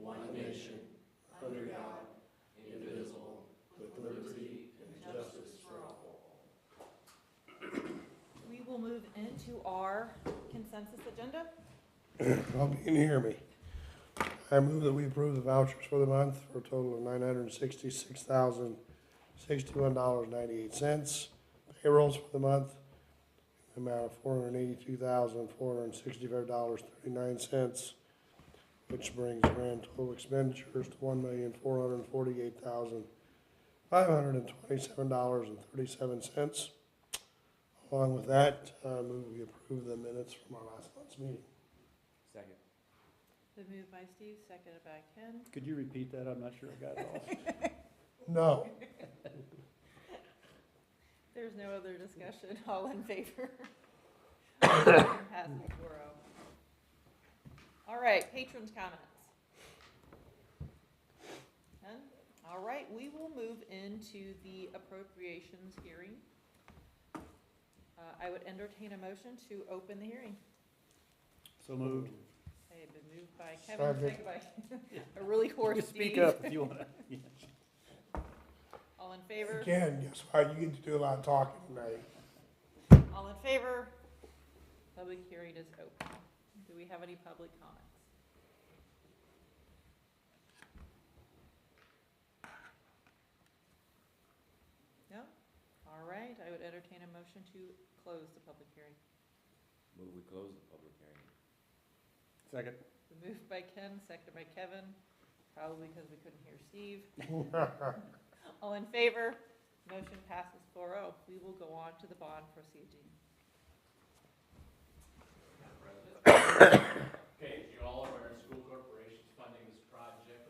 one nation, under God, indivisible, with liberty and justice for all. We will move into our consensus agenda. Hope you can hear me. I move that we approve the vouchers for the month for a total of $966,061.98. Payrolls for the month, the amount of $482,465.39, which brings grand total expenditures to $1,448,527.37. Along with that, I move we approve the minutes from our last month's meeting. Second. Been moved by Steve, seconded by Ken. Could you repeat that? I'm not sure I got it all. No. There's no other discussion. All in favor? Motion passes 4-0. All right, patrons' comments. None? All right, we will move into the appropriations hearing. I would entertain a motion to open the hearing. So moved. Okay, been moved by Kevin, Second. seconded by a really hoarse You Steve. speak up if you want to. All in favor? Again, guess what? You get to do a lot of talking tonight. All in favor? Public hearing is open. Do we have any public comments? No? All right, I would entertain a motion to close the public hearing. Move we close the public hearing. Second. Moved by Ken, seconded by Kevin, probably because we couldn't hear Steve. All in favor? Motion passes 4-0. We will go on to the bond proceeding. Okay, as you all are aware, school corporations funding this project.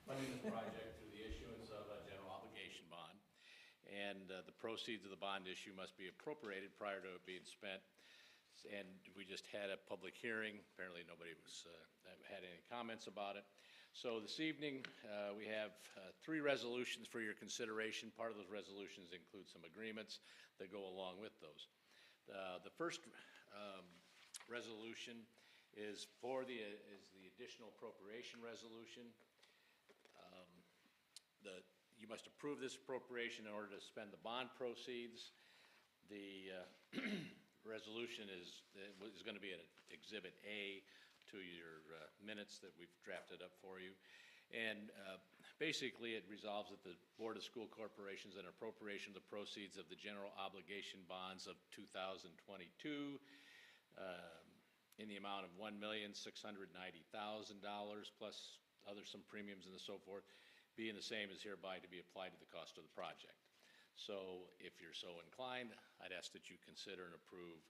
Funding this project through the issuance of a general obligation bond. And the proceeds of the bond issue must be appropriated prior to it being spent. And we just had a public hearing. Apparently nobody was had any comments about it. So this evening, we have 3 resolutions for your consideration. Part of those resolutions include some agreements that go along with those. The first resolution is the additional appropriation resolution. You must approve this appropriation in order to spend the bond proceeds. The resolution is going to be an Exhibit A to your minutes that we've drafted up for you. And basically it resolves that the Board of School Corporations an appropriation of the proceeds of the general obligation bonds of 2022 in the amount of $1,690,000 plus some premiums and so forth, being the same as hereby to be applied to the cost of the project. So if you're so inclined, I'd ask that you consider and approve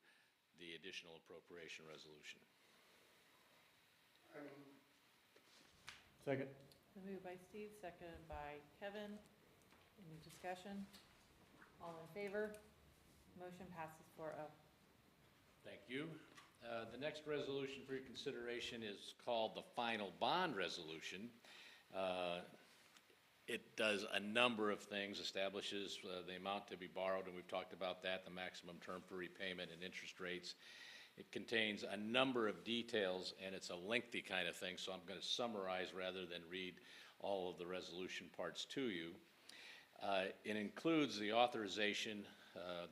the additional appropriation resolution. Second. Moved by Steve, seconded by Kevin. Any discussion? All in favor? Motion passes 4-0. Thank you. The next resolution for your consideration is called the final bond resolution. It does a number of things, establishes the amount to be borrowed, and we've talked about that, the maximum term for repayment and interest rates. It contains a number of details, and it's a lengthy kind of thing, so I'm going to summarize rather than read all of the resolution parts to you. It includes the authorization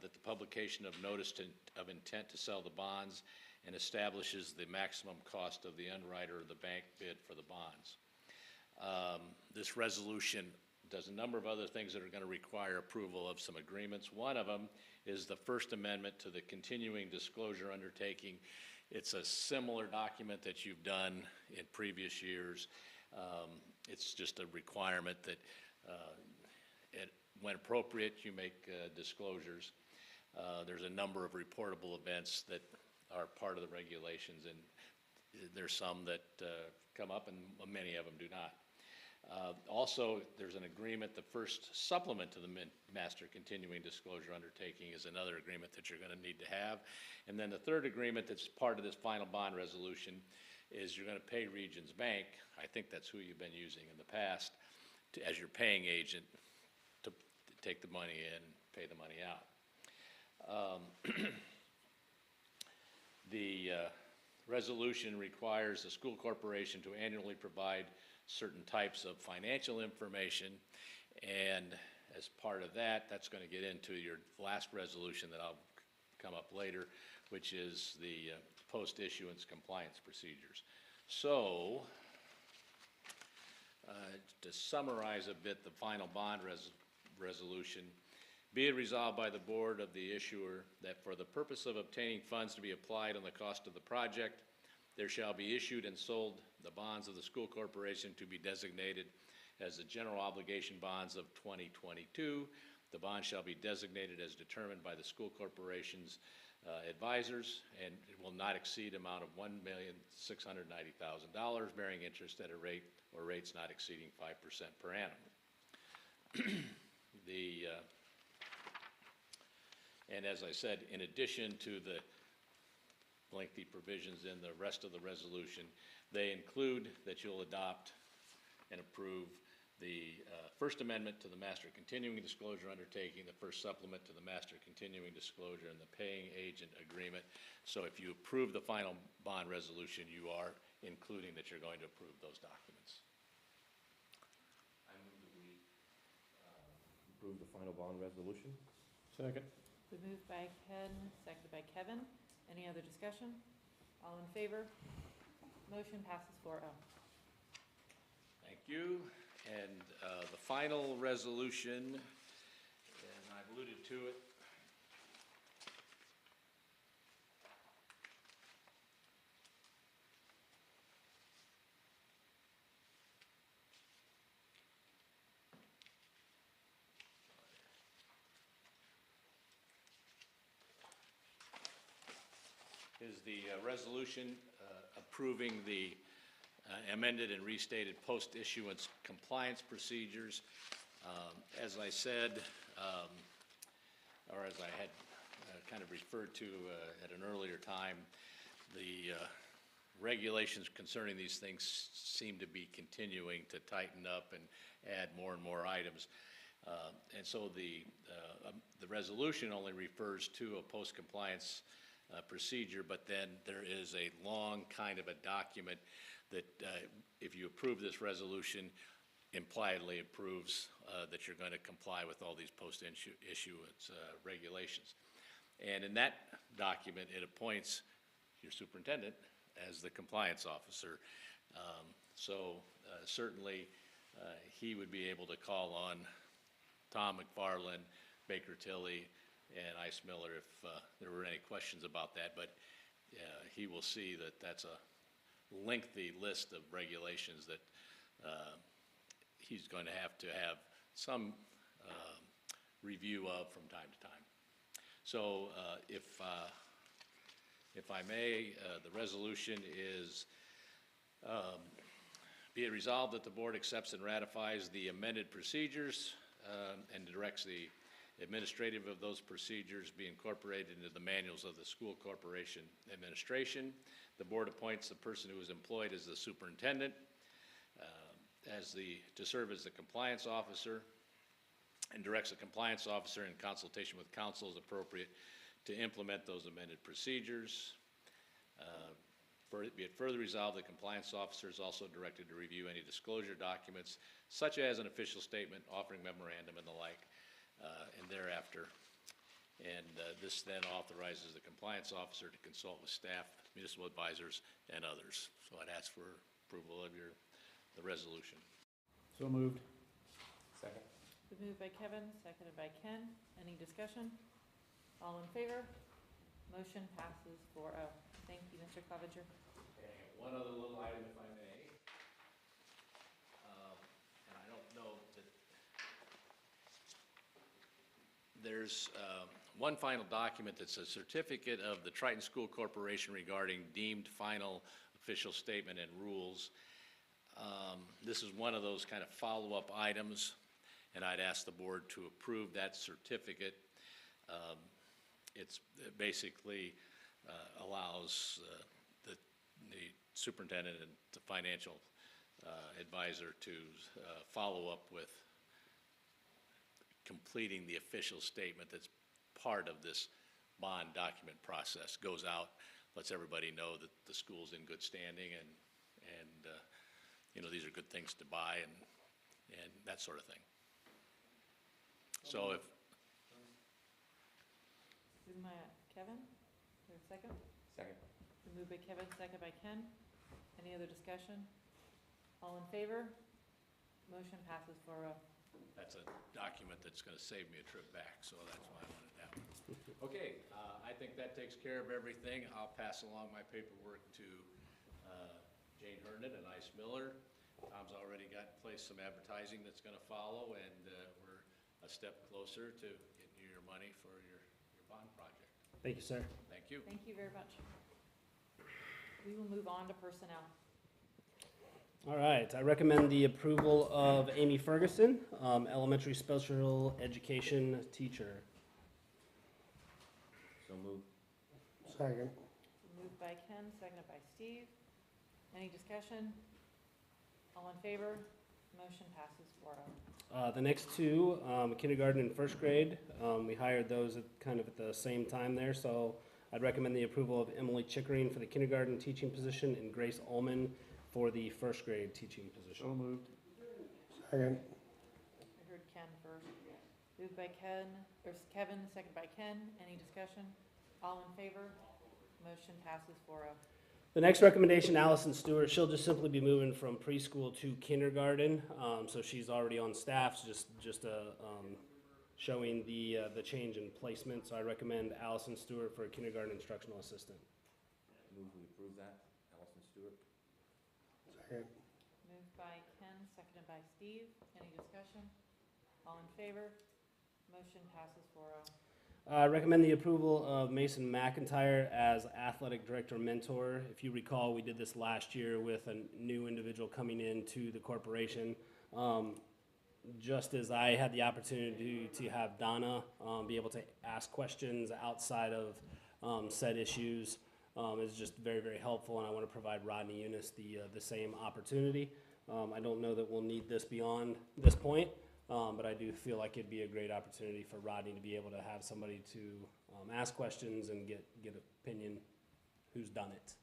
that the publication of notice of intent to sell the bonds and establishes the maximum cost of the underwriter or the bank bid for the bonds. This resolution does a number of other things that are going to require approval of some agreements. One of them is the First Amendment to the Continuing Disclosure Undertaking. It's a similar document that you've done in previous years. It's just a requirement that when appropriate, you make disclosures. There's a number of reportable events that are part of the regulations, and there's some that come up and many of them do not. Also, there's an agreement, the first supplement to the Master Continuing Disclosure Undertaking is another agreement that you're going to need to have. And then the third agreement that's part of this final bond resolution is you're going to pay Regions Bank, I think that's who you've been using in the past, as your paying agent to take the money in, pay the money out. The resolution requires the school corporation to annually provide certain types of financial information, and as part of that, that's going to get into your last resolution that I'll come up later, which is the post-issuance compliance procedures. So, to summarize a bit the final bond resolution, be it resolved by the board of the issuer that for the purpose of obtaining funds to be applied on the cost of the project, there shall be issued and sold the bonds of the school corporation to be designated as the general obligation bonds of 2022. The bond shall be designated as determined by the school corporation's advisors, and it will not exceed amount of $1,690,000, bearing interest at a rate or rates not exceeding 5% per annum. And as I said, in addition to the lengthy provisions in the rest of the resolution, they include that you'll adopt and approve the First Amendment to the Master Continuing Disclosure Undertaking, the First Supplement to the Master Continuing Disclosure, and the Paying Agent Agreement. So if you approve the final bond resolution, you are including that you're going to approve those documents. I move that we approve the final bond resolution. Second. Been moved by Ken, seconded by Kevin. Any other discussion? All in favor? Motion passes 4-0. Thank you. And the final resolution, and I've alluded to it, is the resolution approving the amended and restated post-issuance compliance procedures. As I said, or as I had kind of referred to at an earlier time, the regulations concerning these things seem to be continuing to tighten up and add more and more items. And so the resolution only refers to a post-compliance procedure, but then there is a long kind of a document that if you approve this resolution, impliedly approves that you're going to comply with all these post-issuance regulations. And in that document, it appoints your superintendent as the compliance officer. Certainly, he would be able to call on Tom McFarland, Baker Tilly, and Ice Miller if there were any questions about that, but he will see that that's a lengthy list of regulations that he's going to have some review of from time to time. So if I may, the resolution is be it resolved that the board accepts and ratifies the amended procedures and directs the administrative of those procedures be incorporated into the manuals of the school corporation administration. The board appoints the person who is employed as the superintendent to serve as the compliance officer, and directs the compliance officer in consultation with counsel as appropriate to implement those amended procedures. Be it further resolved, the compliance officer is also directed to review any disclosure documents, such as an official statement, offering memorandum, and the like, and thereafter. And this then authorizes the compliance officer to consult with staff, municipal advisors, and others. So I'd ask for approval of the resolution. So moved. Second. Been moved by Kevin, seconded by Ken. Any discussion? All in favor? Motion passes 4-0. Thank you, Mr. Clevenger. Okay, one other little item, if I may. And I don't know that there's one final document that's a certificate of the Triton School Corporation regarding deemed final official statement and rules. This is one of those kind of follow-up items, and I'd ask the board to approve that certificate. It's basically allows the superintendent and the financial advisor to follow up with completing the official statement that's part of this bond document process. Goes out lets everybody know that the school's in good standing and these are good things to buy and that sort of thing. So if, Moved by Kevin, is there a second? Second. Been moved by Kevin, second by Ken. Any other discussion? All in favor? Motion passes 4-0. that's a document that's gonna save me a trip back, so that's why I wanted that one. Okay, I think that takes care of everything. I'll pass along my paperwork to Jane Herndon and Ice Miller. Tom's already got in place some advertising that's gonna follow, and we're a step closer to getting you your money for your bond project. Thank you, sir. Thank you. Thank you very much. We will move on to personnel. All right, I recommend the approval of Amy Ferguson, elementary special education teacher. So moved. Second. Moved by Ken, seconded by Steve. Any discussion? All in favor? Motion passes 4-0. The next two, kindergarten and first grade, we hired those at kind of at the same time there, so I'd recommend the approval of Emily Chickering for the kindergarten teaching position and Grace Ullman for the first grade teaching position. So moved. Second. I heard Ken first. Moved by Kevin, seconded by Ken. Any discussion? All in favor? Motion passes 4-0. The next recommendation, Allison Stewart, she'll just simply be moving from preschool to kindergarten, so she's already on staff, so just showing the change in placement. So I recommend Allison Stewart for a kindergarten instructional assistant. Move we approve that. Allison Stewart. Second. Moved by Ken, seconded by Steve. Any discussion? All in favor? Motion passes 4-0. I recommend the approval of Mason Mcintyre as athletic director mentor. If you recall, we did this last year with a new individual coming into the corporation. Just as I had the opportunity to have Donna be able to ask questions outside of said issues, is just very, very helpful, and I want to provide Rodney Eunice the same opportunity. I don't know that we'll need this beyond this point, but I do feel like it'd be a great opportunity for Rodney to be able to have somebody to ask questions and get opinion who's done it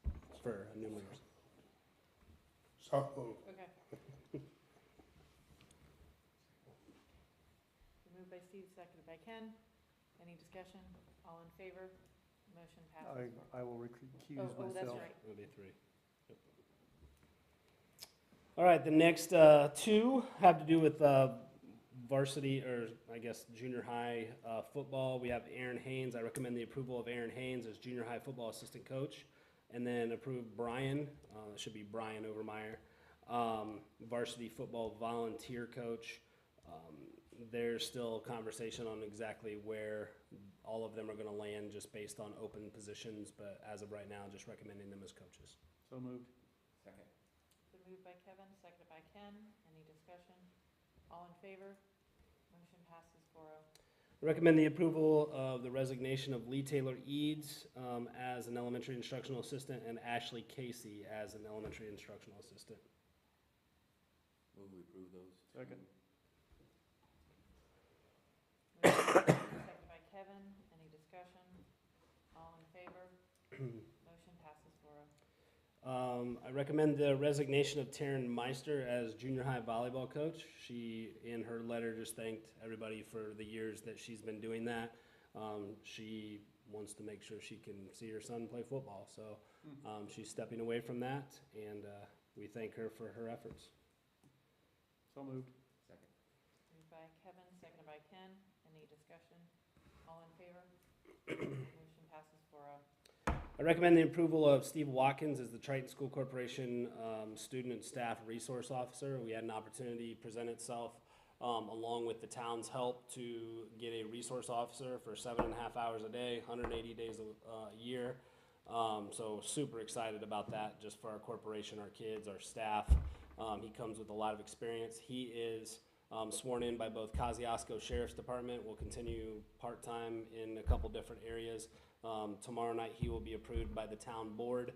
for numerous. So moved. Okay. Moved by Steve, seconded by Ken. Any discussion? All in favor? Motion passes. I will recuse Oh, myself. that's right. It'll be 3. Yep. All right, the next two have to do with varsity, or I guess junior high football. We have Aaron Haynes. I recommend the approval of Aaron Haynes as junior high football assistant coach, and then approve Brian, it should be Brian Overmeyer, varsity football volunteer coach. There's still conversation on exactly where all of them are going to land just based on open positions, but as of right now, just recommending them as coaches. So moved. Second. Been moved by Kevin, seconded by Ken. Any discussion? All in favor? Motion passes 4-0. I recommend the approval of the resignation of Lee Taylor Eads as an elementary instructional assistant and Ashley Casey as an elementary instructional assistant. Move we approve those. Second. Seconded by Kevin. Any discussion? All in favor? Motion passes 4-0. I recommend the resignation of Taryn Meister as junior high volleyball coach. She, in her letter, just thanked everybody for the years that she's been doing that. She wants to make sure she can see her son play football, so she's stepping away from that, and we thank her for her efforts. So moved. Second. Moved by Kevin, seconded by Ken. Any discussion? All in favor? Motion passes 4-0. I recommend the approval of Steve Watkins as the Triton School Corporation Student and Staff Resource Officer. We had an opportunity present itself along with the town's help to get a resource officer for 7.5 hours a day, 180 days a year. So super excited about that, just for our corporation, our kids, our staff. He comes with a lot of experience. He is sworn in by both Kosciuszko Sheriff's Department, will continue part-time in a couple different areas. Tomorrow night he will be approved by the town board,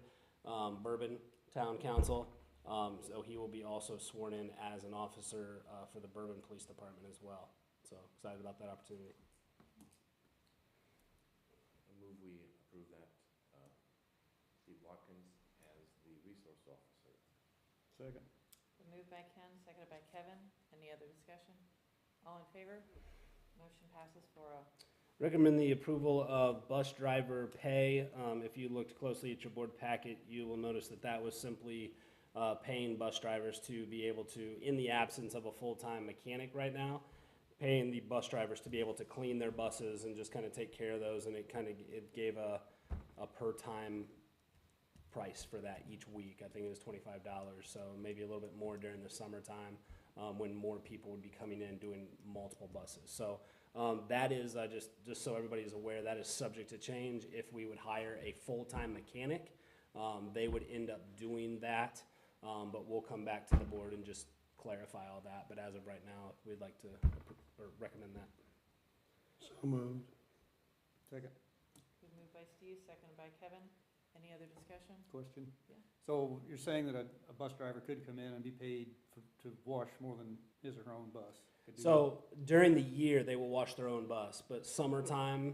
Bourbon Town Council. So he will be also sworn in as an officer for the Bourbon Police Department as well. So excited about that opportunity. I move we approve that Watkins as the resource officer. Second. Been moved by Ken, seconded by Kevin. Any other discussion? All in favor? Motion passes 4-0. Recommend the approval of bus driver pay. If you looked closely at your board packet, you will notice that that was simply paying bus drivers to be able to, in the absence of a full-time mechanic right now, paying the bus drivers to be able to clean their buses and just kind of take care of those, and it gave a per time price for that each week. I think it was $25, so maybe a little bit more during the summertime when more people would be coming in doing multiple buses. So that is, just so everybody is aware, that is subject to change. If we would hire a full-time mechanic, they would end up doing that, but we'll come back to the board and just clarify all that. But as of right now, we'd like to recommend that. So moved. Second. Been moved by Steve, seconded by Kevin. Any other discussion? Question? Yeah. So you're saying that a bus driver could come in and be paid to wash more than his or her own bus? Could do So during the year, they will wash their own bus, but summertime,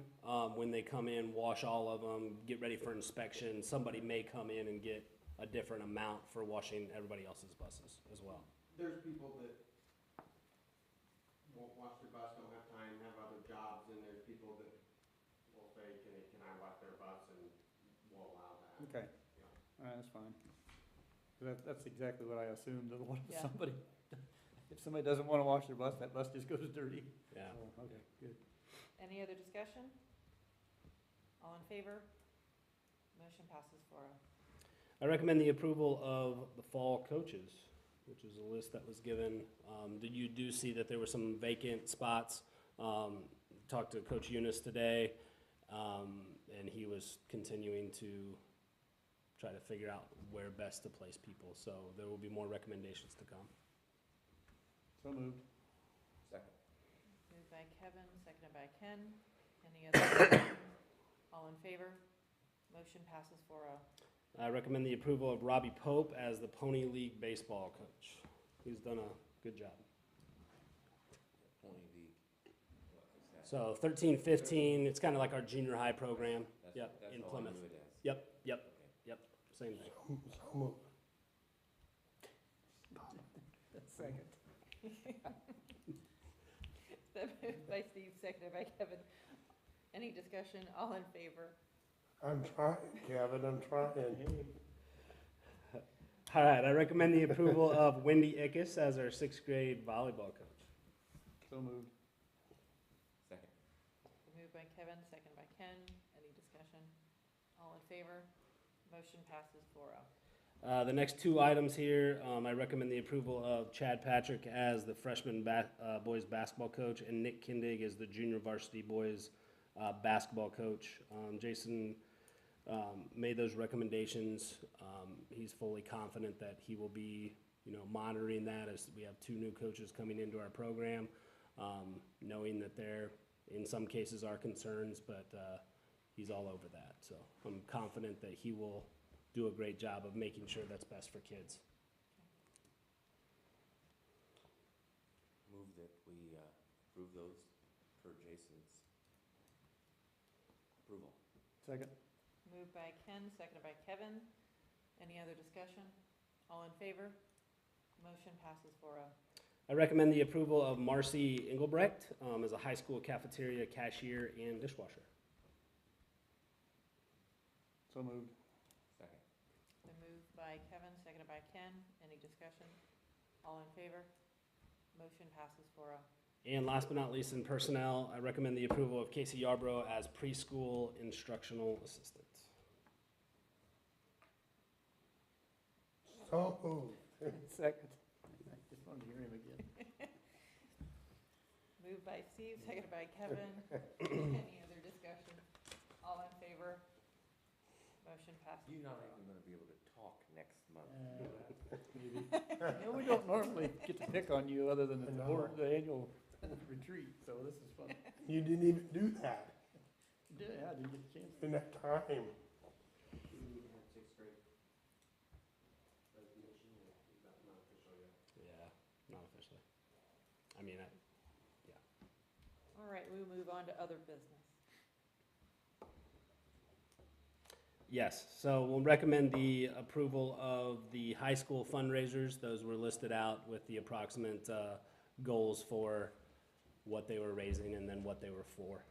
when they come in, wash all of them, get ready for inspection, somebody may come in and get a different amount for washing everybody else's buses as well. There's people that won't wash their bus, don't have time, have other jobs, and there's people that will say, can I wash their bus, and we'll allow that. Okay, all right, that's fine. That's exactly what I assumed, that what if Yeah. if somebody doesn't want to wash their bus, that bus just goes dirty. Yeah. So, okay, good. Any other discussion? All in favor? Motion passes 4-0. I recommend the approval of the fall coaches, which is a list that was given. You do see that there were some vacant spots. Talked to Coach Eunice today, and he was continuing to try to figure out where best to place people. So there will be more recommendations to come. So moved. Second. Moved by Kevin, seconded by Ken. Any other discussion? All in favor? Motion passes 4-0. I recommend the approval of Robbie Pope as the Pony League baseball coach. He's done a good job. Pony League, what is that? So 13, 15, it's kind of like our junior high program. Yep, That's in all I Plymouth. knew it as. Yep, yep, Okay. yep, same thing. So moved. Second. Moved by Steve, seconded by Kevin. Any discussion? All in favor? I'm trying, Kevin, I'm trying. All right, I recommend the approval of Wendy Ickes as our sixth grade volleyball coach. So moved. Second. Moved by Kevin, seconded by Ken. Any discussion? All in favor? Motion passes 4-0. The next two items here, I recommend the approval of Chad Patrick as the freshman boys basketball coach and Nick Kindig as the junior varsity boys basketball coach. Jason made those recommendations. He's fully confident that he will be, monitoring that as we have two new coaches coming into our program, knowing that there, in some cases, are concerns, but he's all over that. So I'm confident that he will do a great job of making sure that's best for kids. Move that we approve those per Jason's approval. Second. Moved by Ken, seconded by Kevin. Any other discussion? All in favor? Motion passes 4-0. I recommend the approval of Marcy Engelbrecht as a high school cafeteria cashier and dishwasher. So moved. Second. Been moved by Kevin, seconded by Ken. Any discussion? All in favor? Motion passes 4-0. And last but not least, in personnel, I recommend the approval of Casey Yarbrough as preschool instructional assistant. So moved. Second. I just wanted to hear him again. Moved by Steve, seconded by Kevin. Any other discussion? All in favor? Motion passes. You're not even gonna be able to talk next month. Maybe. We don't normally get to pick on you other than the annual retreat, so this is fun. You didn't even do that Yeah, I didn't get a chance. in that time. You had sixth grade resignation, or is that not official yet? Yeah, not officially. I mean, All right, we'll move on to other business. Yes, so we'll recommend the approval of the high school fundraisers. Those were listed out with the approximate goals for what they were raising and then what they were for.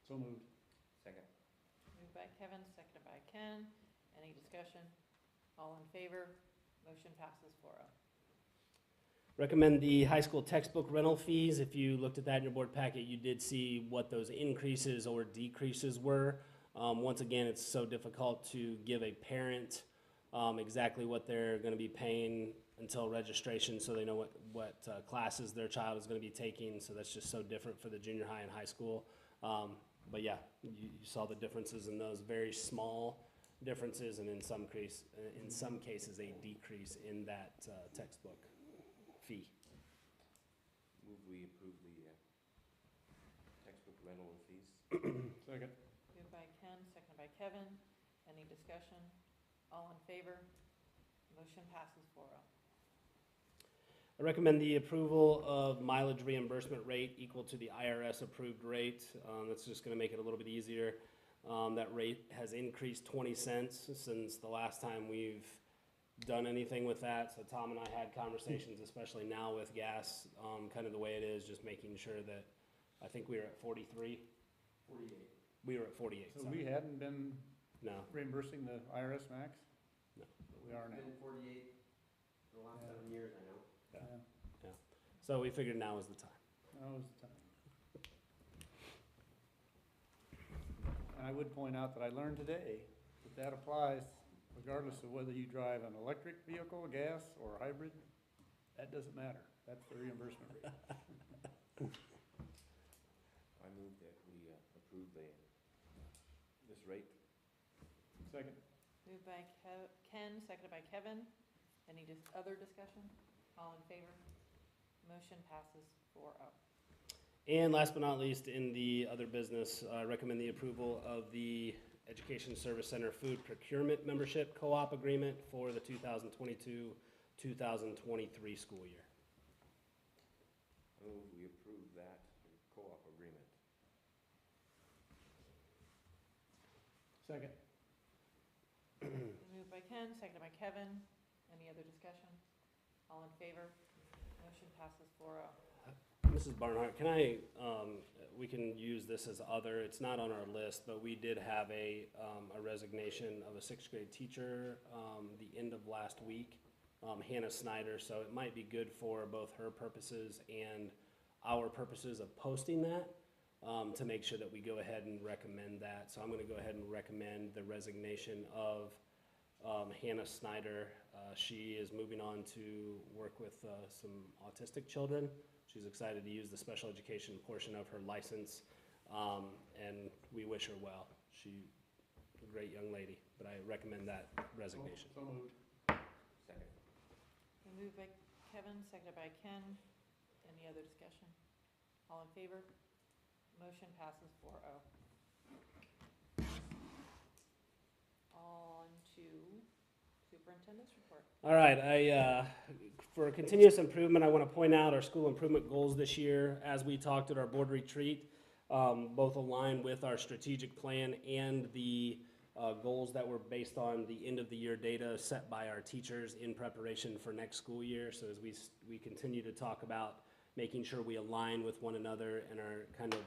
So moved. Second. Moved by Kevin, seconded by Ken. Any discussion? All in favor? Motion passes 4-0. Recommend the high school textbook rental fees. If you looked at that in your board packet, you did see what those increases or decreases were. Once again, it's so difficult to give a parent exactly what they're going to be paying until registration, so they know what classes their child is going to be taking. So that's just so different for the junior high and high school. But yeah, you saw the differences in those very small differences, and in some cases a decrease in that textbook fee. Move we approve the textbook rental fees. Second. Moved by Ken, seconded by Kevin. Any discussion? All in favor? Motion passes 4-0. I recommend the approval of mileage reimbursement rate equal to the IRS approved rate. That's just going to make it a little bit easier. That rate has increased 20 cents since the last time we've done anything with that. So Tom and I had conversations, especially now with gas, kind of the way it is, just making sure that, I think we were at 43. 48. We were at 48. So sorry. we hadn't been No. reimbursing the IRS max? No. But we are now. Been 48 for the last Yeah. 7 years, I know. Yeah, So we figured now is the time. that was the time. And I would point out that I learned today that that applies regardless of whether you drive an electric vehicle, gas, or hybrid. That doesn't matter. That's the reimbursement rate. I move that we approve this rate. Second. Moved by Ken, seconded by Kevin. Any other discussion? All in favor? Motion passes 4-0. And last but not least, in the other business, I recommend the approval of the Education Service Center Food Procurement Membership Co-op Agreement for the 2022-2023 school year. I move we approve that co-op agreement. Second. Moved by Ken, seconded by Kevin. Any other discussion? All in favor? Motion passes 4-0. Mrs. Barnhart, can we can use this as other, it's not on our list, but we did have a resignation of a 6th grade teacher the end of last week, Hannah Snyder, so it might be good for both her purposes and our purposes of posting that, to make sure that we go ahead and recommend that. So I'm gonna go ahead and recommend the resignation of Hannah Snyder. She is moving on to work with some autistic children. She's excited to use the special education portion of her license, and we wish her well. She's a great young lady, but I recommend that resignation. So moved. Second. Moved by Kevin, seconded by Ken. Any other discussion? All in favor? Motion passes 4-0. On to superintendent's report. All right, for continuous improvement, I want to point out our school improvement goals this year, as we talked at our board retreat, both align with our strategic plan and the goals that were based on the end of the year data set by our teachers in preparation for next school year. So as we continue to talk about making sure we align with one another and are kind of,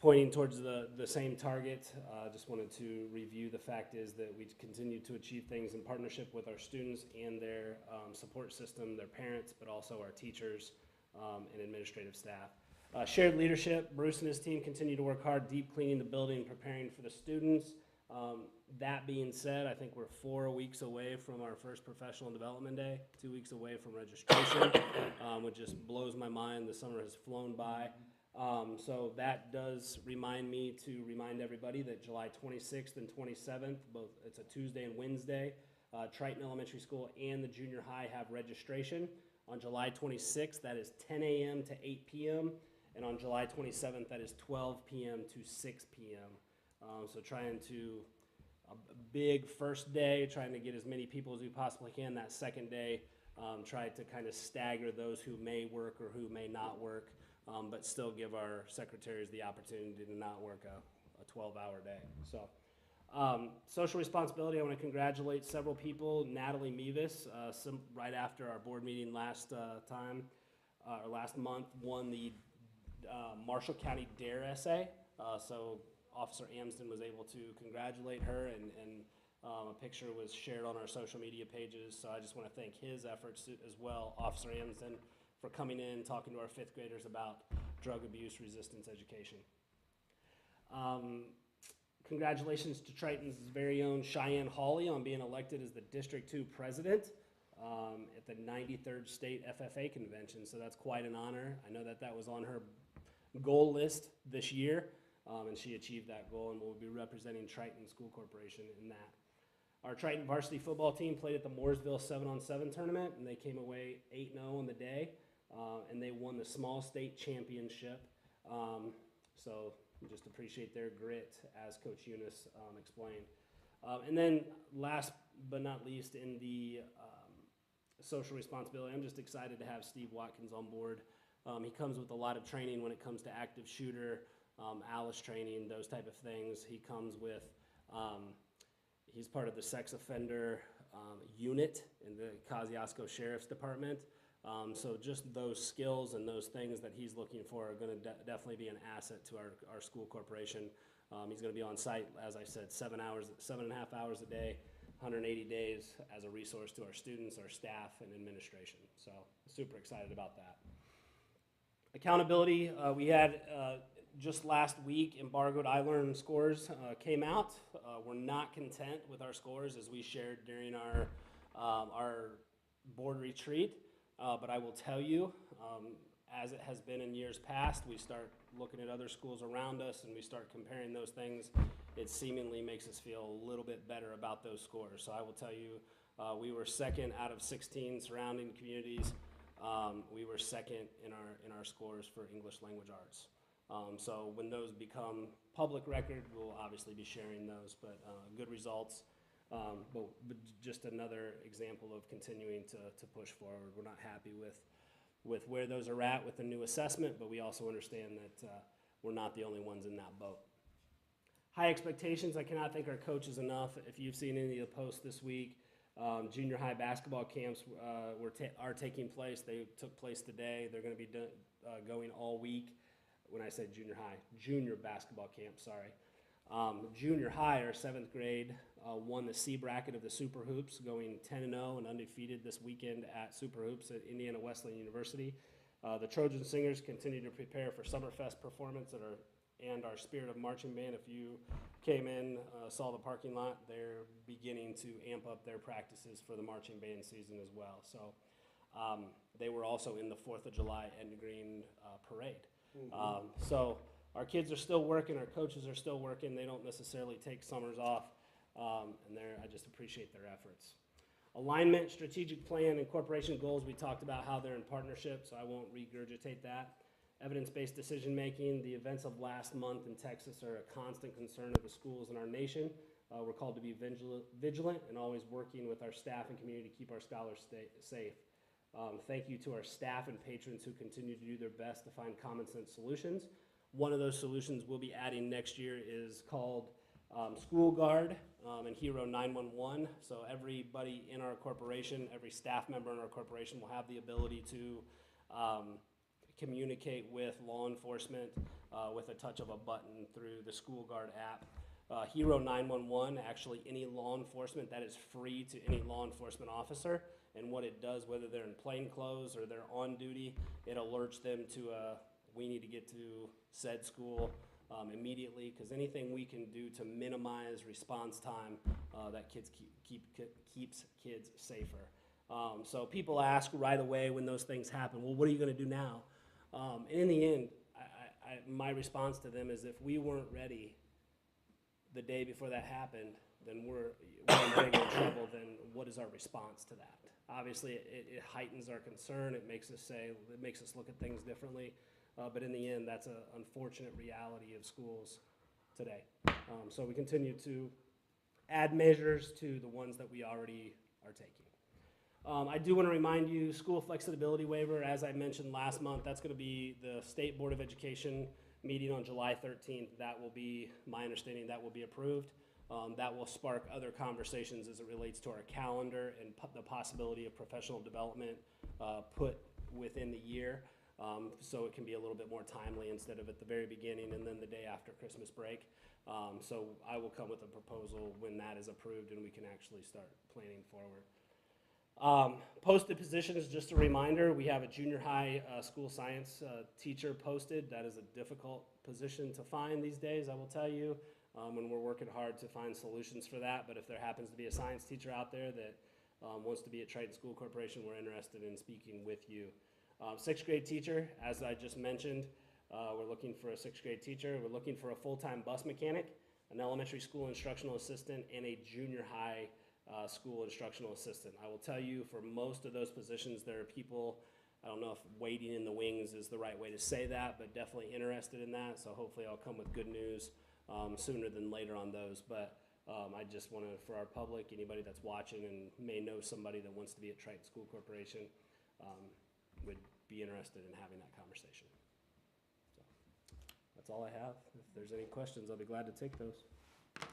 pointing towards the same target. Just wanted to review the fact is that we continue to achieve things in partnership with our students and their support system, their parents, but also our teachers and administrative staff. Shared leadership, Bruce and his team continue to work hard, deep cleaning the building, preparing for the students. That being said, I think we're 4 weeks away from our first professional development day, 2 weeks away from registration, which just blows my mind. The summer has flown by. So that does remind me to remind everybody that July 26th and 27th, both it's a Tuesday and Wednesday, Triton Elementary School and the junior high have registration. On July 26th, that is 10 a.m. to 8 p.m. And on July 27th, that is 12 p.m. to 6 p.m. So trying to, a big first day, trying to get as many people as we possibly can. That second day, try to kind of stagger those who may work or who may not work. But still give our secretaries the opportunity to not work 12-hour day. So, social responsibility, I want to congratulate several people. Natalie Mevis, right after our board meeting last month, won the Marshall County DARE essay. So Officer Amsden was able to congratulate her, and a picture was shared on our social media pages. So I just want to thank his efforts as well, Officer Amsden, for coming in, talking to our 5th graders about drug abuse resistance education. Congratulations to Triton's very own Cheyenne Hawley on being elected as the District 2 president at the 93rd State FFA Convention. So that's quite an honor. I know that was on her goal list this year, and she achieved that goal, and will be representing Triton School Corporation in that. Our Triton varsity football team played at the Mooresville 7-on-7 tournament, and they came away 8-0 on the day, and they won the small state championship. So we just appreciate their grit, as Coach Eunice explained. And then last but not least, in the social responsibility, I'm just excited to have Steve Watkins on board. He comes with a lot of training when it comes to active shooter, Alice training, those type of things. He comes with, he's part of the sex offender unit in the Kosciuszko Sheriff's Department. So just those skills and those things that he's looking for are going to definitely be an asset to our school corporation. He's going to be on site, as I said, 7.5 hours a day, 180 days as a resource to our students, our staff, and administration. So super excited about that. Accountability, we had just last week, embargoed iLearn scores came out. We're not content with our scores, as we shared during our board retreat. But I will tell you, as it has been in years past, we start looking at other schools around us and we start comparing those things. It seemingly makes us feel a little bit better about those scores. So I will tell you, we were second out of 16 surrounding communities. We were second in our scores for English language arts. So when those become public record, we'll obviously be sharing those, but good results. But just another example of continuing to push forward. We're not happy with where those are at with the new assessment, but we also understand that we're not the only ones in that boat. High expectations, I cannot thank our coaches enough. If you've seen any of the posts this week, junior high basketball camps are taking place. They took place today. They're going to be going all week. When I say junior high, junior basketball camp, sorry. Junior high, our 7th grade, won the C bracket of the Super Hoops, going 10-0 and undefeated this weekend at Super Hoops at Indiana Wesleyan University. The Trojan Singers continue to prepare for Summerfest performance and our Spirit of Marching Band. If you came in, saw the parking lot, they're beginning to amp up their practices for the marching band season as well. So they were also in the 4th of July Edna Green parade. So our kids are still working, our coaches are still working. They don't necessarily take summers off, and I just appreciate their efforts. Alignment, strategic plan, and corporation goals, we talked about how they're in partnership, so I won't regurgitate that. Evidence-based decision-making, the events of last month in Texas are a constant concern of the schools in our nation. We're called to be vigilant and always working with our staff and community to keep our scholars safe. Thank you to our staff and patrons who continue to do their best to find common sense solutions. One of those solutions we'll be adding next year is called School Guard and Hero 911. So everybody in our corporation, every staff member in our corporation will have the ability to communicate with law enforcement with a touch of a button through the School Guard app. Hero 911, actually any law enforcement, that is free to any law enforcement officer. And what it does, whether they're in plain clothes or they're on duty, it alerts them to we need to get to said school immediately, because anything we can do to minimize response time that keeps kids safer. So people ask right away when those things happen, well, what are you going to do now? And in the end, my response to them is, if we weren't ready the day before that happened, then we're in big trouble. Then what is our response to that? Obviously, it heightens our concern. It makes us look at things differently. But in the end, that's an unfortunate reality of schools today. So we continue to add measures to the ones that we already are taking. I do want to remind you, school flexibility waiver, as I mentioned last month, that's going to be the State Board of Education meeting on July 13th, that will be, my understanding, that will be approved. That will spark other conversations as it relates to our calendar and the possibility of professional development put within the year, so it can be a little bit more timely instead of at the very beginning and then the day after Christmas break. So I will come with a proposal when that is approved and we can actually start planning forward. Posted positions, just a reminder, we have a junior high school science teacher posted. That is a difficult position to find these days, I will tell you, and we're working hard to find solutions for that. But if there happens to be a science teacher out there that wants to be at Triton School Corporation, we're interested in speaking with you. Sixth grade teacher, as I just mentioned, we're looking for a sixth grade teacher. We're looking for a full-time bus mechanic, an elementary school instructional assistant, and a junior high school instructional assistant. I will tell you, for most of those positions, there are people, I don't know if waiting in the wings is the right way to say that, but definitely interested in that. So hopefully I'll come with good news sooner than later on those. But I just wanted, for our public, anybody that's watching and may know somebody that wants to be at Triton School Corporation, would be interested in having that conversation. So that's all I have. If there's any questions, I'll be glad to take those. Are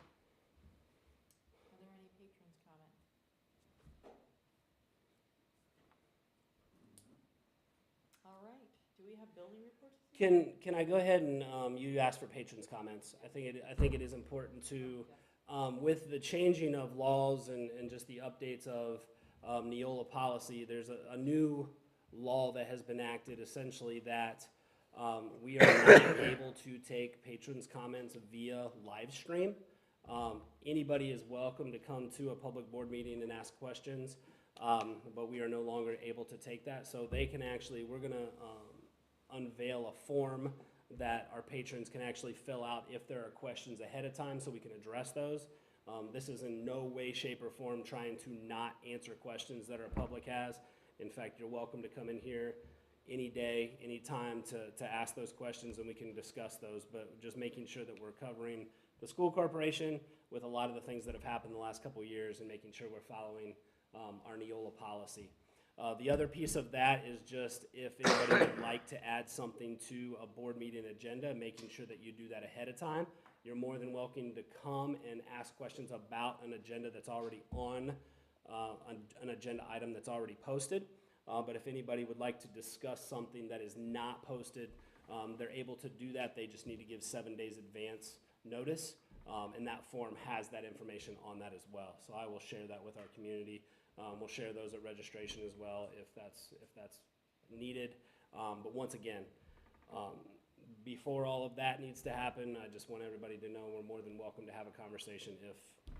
there any patrons' comments? All right, do we have building reports? Can I go ahead and you asked for patrons' comments? I think it is important to, with the changing of laws and just the updates of Neola policy, there's a new law that has been acted, essentially that we are not able to take patrons' comments via live stream. Anybody is welcome to come to a public board meeting and ask questions, but we are no longer able to take that. So they can actually, we're going to unveil a form that our patrons can actually fill out if there are questions ahead of time so we can address those. This is in no way, shape, or form trying to not answer questions that our public has. In fact, you're welcome to come in here any day, any time to ask those questions and we can discuss those, but just making sure that we're covering the school corporation with a lot of the things that have happened in the last couple of years and making sure we're following our Neola policy. The other piece of that is just if anybody would like to add something to a board meeting agenda, making sure that you do that ahead of time. You're more than welcome to come and ask questions about an agenda that's already on an agenda item that's already posted. But if anybody would like to discuss something that is not posted, they're able to do that. They just need to give 7 days advance notice, and that form has that information on that as well. So I will share that with our community. We'll share those at registration as well if that's needed. But once again, before all of that needs to happen, I just want everybody to know we're more than welcome to have a conversation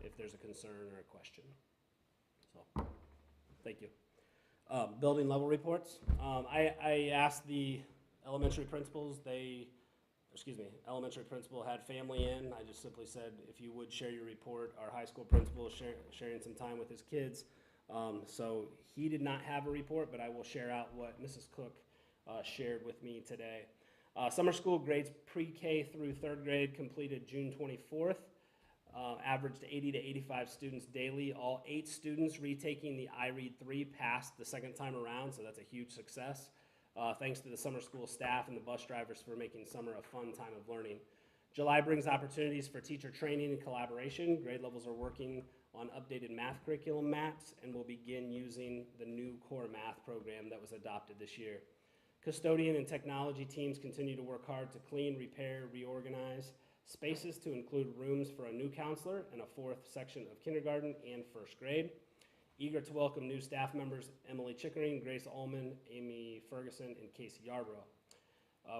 if there's a concern or a question. So, thank you. Building level reports. I asked the elementary principals, elementary principal had family in. I just simply said, if you would share your report. Our high school principal is sharing some time with his kids. So he did not have a report, but I will share out what Mrs. Cook shared with me today. Summer school grades pre-K through third grade completed June 24th. Averaged 80 to 85 students daily. All 8 students retaking the iRead 3 passed the second time around, so that's a huge success. Thanks to the summer school staff and the bus drivers for making summer a fun time of learning. July brings opportunities for teacher training and collaboration. Grade levels are working on updated math curriculum maps and will begin using the new core math program that was adopted this year. Custodian and technology teams continue to work hard to clean, repair, reorganize spaces to include rooms for a new counselor and a 4th section of kindergarten and 1st grade. Eager to welcome new staff members Emily Chickering, Grace Ullman, Amy Ferguson, and Casey Yarbrough.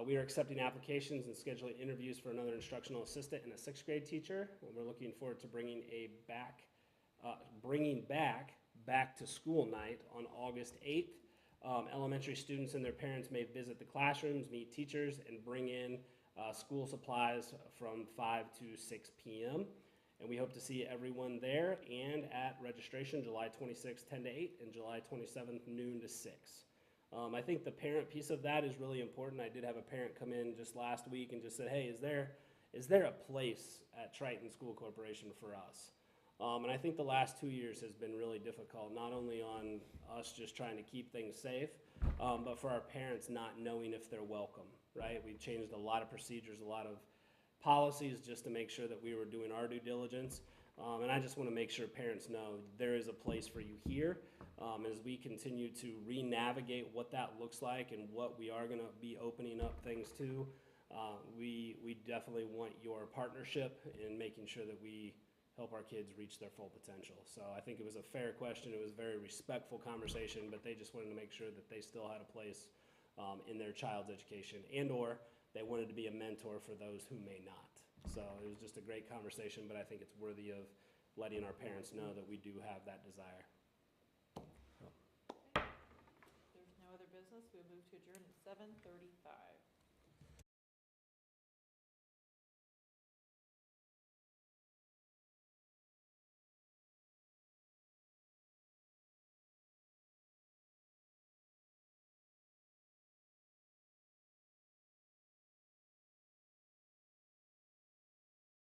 We are accepting applications and scheduling interviews for another instructional assistant and a 6th grade teacher. And we're looking forward to bringing back to school night on August 8th. Elementary students and their parents may visit the classrooms, meet teachers, and bring in school supplies from 5 to 6 p.m. And we hope to see everyone there and at registration July 26th, 10 to 8, and July 27th, noon to 6. I think the parent piece of that is really important. I did have a parent come in just last week and just said, hey, is there a place at Triton School Corporation for us? And I think the last 2 years has been really difficult, not only on us just trying to keep things safe, but for our parents not knowing if they're welcome, right? We changed a lot of procedures, a lot of policies just to make sure that we were doing our due diligence. And I just want to make sure parents know there is a place for you here. As we continue to re-navigate what that looks like and what we are going to be opening up things to, we definitely want your partnership in making sure that we help our kids reach their full potential. So I think it was a fair question. It was a very respectful conversation, but they just wanted to make sure that they still had a place in their child's education, and or they wanted to be a mentor for those who may not. So it was just a great conversation, but I think it's worthy of letting our parents know that we do have that desire. If there's no other business, we'll move to adjourn at 7:35.